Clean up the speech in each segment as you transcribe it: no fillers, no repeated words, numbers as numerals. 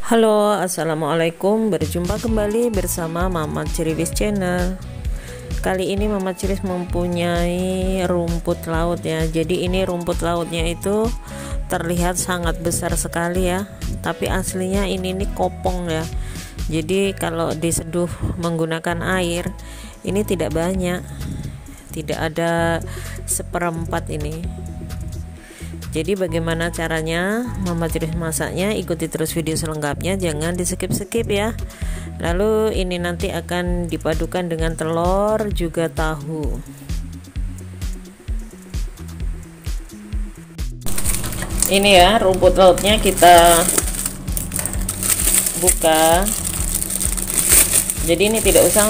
Halo, assalamualaikum. Berjumpa kembali bersama Mama Ciriwis Channel. Kali ini Mama Ciriwis mempunyai rumput laut ya. Jadi ini rumput lautnya itu terlihat sangat besar sekali ya. Tapi aslinya ini kopong ya. Jadi kalau diseduh menggunakan air ini tidak banyak, tidak ada seperempat ini. Jadi bagaimana caranya Mama Ciriwis masaknya, ikuti terus video selengkapnya, jangan di skip-skip ya. Lalu ini nanti akan dipadukan dengan telur juga tahu. Ini ya rumput lautnya, kita buka. Jadi ini tidak usah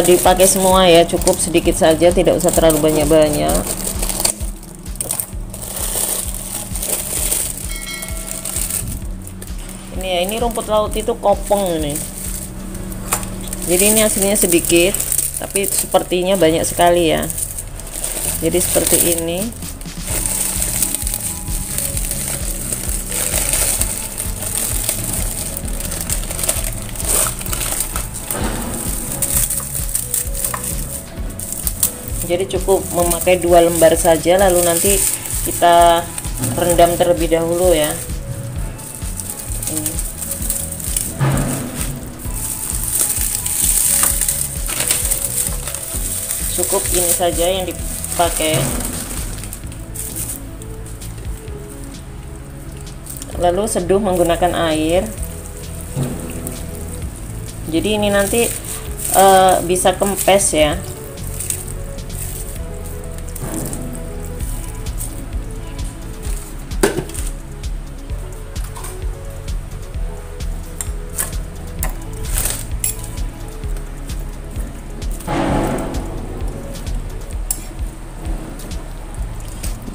dipakai semua ya, cukup sedikit saja, tidak usah terlalu banyak-banyak. Ini ya, ini rumput laut itu kopong ini. Jadi ini aslinya sedikit, tapi sepertinya banyak sekali ya. Jadi seperti ini. Jadi cukup memakai 2 lembar saja, lalu nanti kita rendam terlebih dahulu ya. Cukup ini saja yang dipakai. Lalu seduh menggunakan air. Jadi ini nanti bisa kempes ya.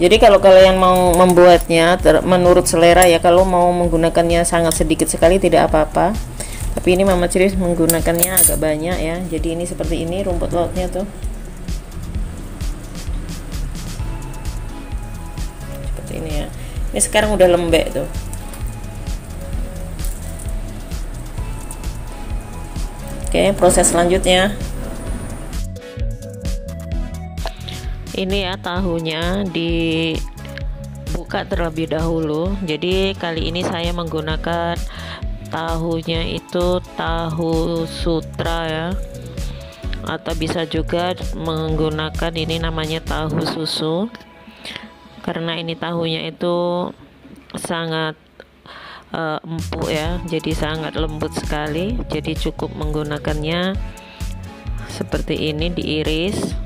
Jadi kalau kalian mau membuatnya menurut selera ya, kalau mau menggunakannya sangat sedikit sekali tidak apa-apa. Tapi ini Mama Ciriwis menggunakannya agak banyak ya. Jadi ini seperti ini rumput lautnya tuh. Seperti ini ya. Ini sekarang udah lembek tuh. Oke, proses selanjutnya. Ini ya tahunya dibuka terlebih dahulu. Jadi kali ini saya menggunakan tahunya itu tahu sutra ya, atau bisa juga menggunakan ini namanya tahu susu, karena ini tahunya itu sangat empuk ya, jadi sangat lembut sekali. Jadi cukup menggunakannya seperti ini, diiris.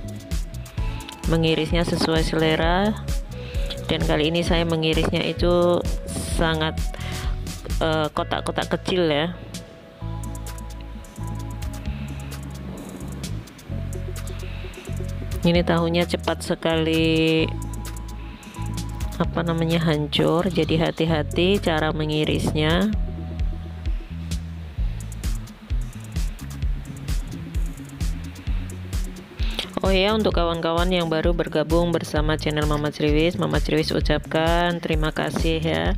Mengirisnya sesuai selera, dan kali ini saya mengirisnya itu sangat kotak-kotak kecil ya. Ini tahunya cepat sekali hancur, jadi hati-hati cara mengirisnya. Oh ya, untuk kawan-kawan yang baru bergabung bersama channel Mama Ciriwis ucapkan terima kasih ya.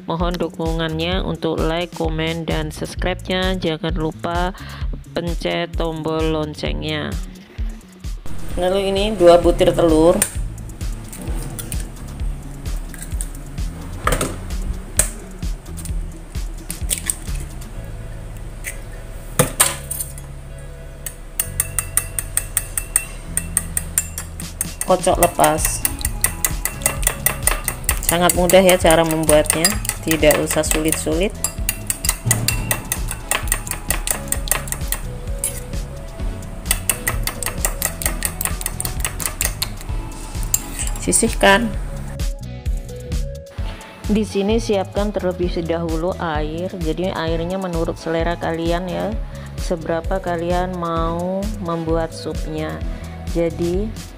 Mohon dukungannya untuk like, komen, dan subscribe-nya. Jangan lupa pencet tombol loncengnya. Lalu ini 2 butir telur. Kocok lepas. Sangat mudah ya cara membuatnya, tidak usah sulit-sulit. Sisihkan. Di sini siapkan terlebih dahulu air. Jadi airnya menurut selera kalian ya, seberapa kalian mau membuat supnya. Jadi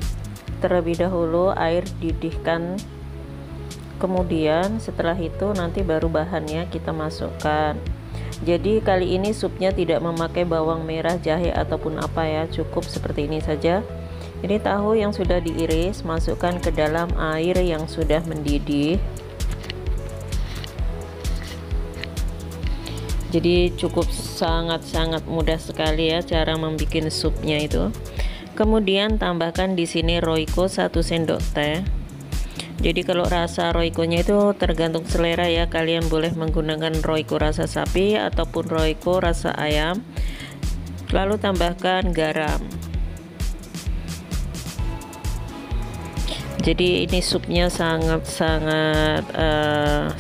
terlebih dahulu air didihkan, kemudian setelah itu nanti baru bahannya kita masukkan. Jadi kali ini supnya tidak memakai bawang merah, jahe ataupun apa ya, cukup seperti ini saja. Ini tahu yang sudah diiris masukkan ke dalam air yang sudah mendidih. Jadi cukup sangat-sangat mudah sekali ya cara membuat supnya itu. Kemudian tambahkan di sini Royco 1 sendok teh. Jadi kalau rasa Royco-nya itu tergantung selera ya, kalian boleh menggunakan Royco rasa sapi ataupun Royco rasa ayam. Lalu tambahkan garam. Jadi ini supnya sangat-sangat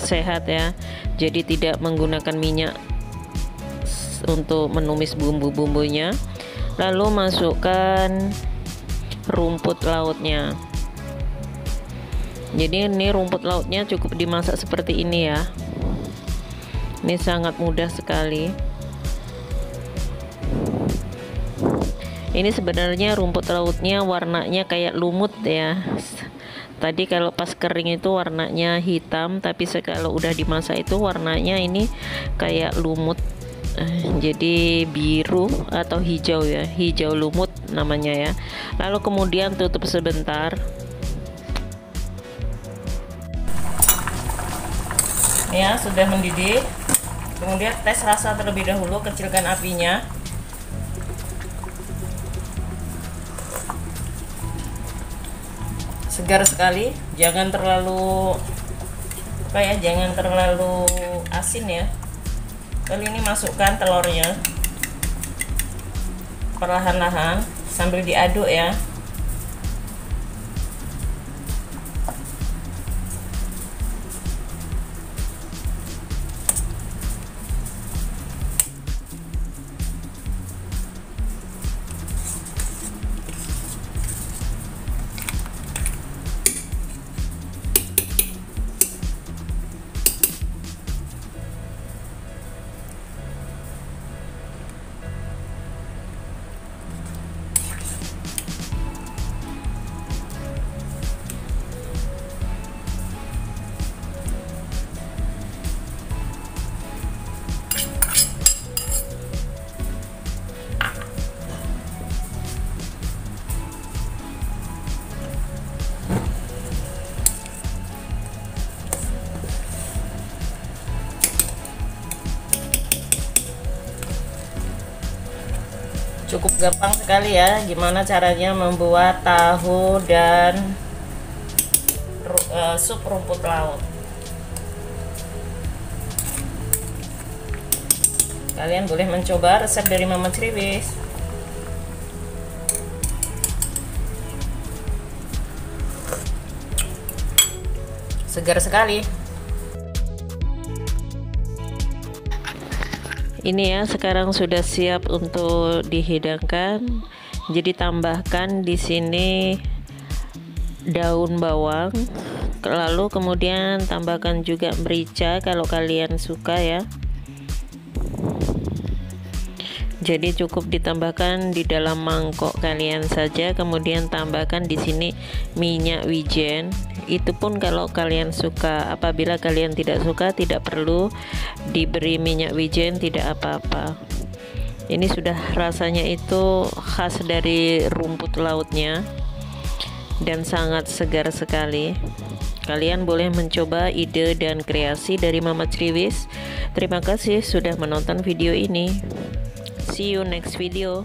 sehat ya. Jadi tidak menggunakan minyak untuk menumis bumbu-bumbunya. Lalu masukkan rumput lautnya. Jadi ini rumput lautnya cukup dimasak seperti ini ya. Ini sangat mudah sekali. Ini sebenarnya rumput lautnya warnanya kayak lumut ya. Tadi kalau pas kering itu warnanya hitam, tapi kalau udah dimasak itu warnanya ini kayak lumut. Jadi biru atau hijau ya, hijau lumut namanya ya. Lalu kemudian tutup sebentar. Ya, sudah mendidih. Kemudian tes rasa terlebih dahulu, kecilkan apinya. Segar sekali, jangan terlalu jangan terlalu asin ya. Kali ini masukkan telurnya perlahan-lahan sambil diaduk ya. Cukup gampang sekali ya gimana caranya membuat tahu dan sup rumput laut. Kalian boleh mencoba resep dari Mama Kriwis. Segar sekali. Ini ya, sekarang sudah siap untuk dihidangkan. Jadi tambahkan di sini daun bawang, lalu kemudian tambahkan juga merica kalau kalian suka ya. Jadi cukup ditambahkan di dalam mangkok kalian saja, kemudian tambahkan di sini minyak wijen. Itu pun kalau kalian suka. Apabila kalian tidak suka, tidak perlu diberi minyak wijen, tidak apa-apa. Ini sudah rasanya itu khas dari rumput lautnya dan sangat segar sekali. Kalian boleh mencoba ide dan kreasi dari Mama Kriwis. Terima kasih sudah menonton video ini. See you next video.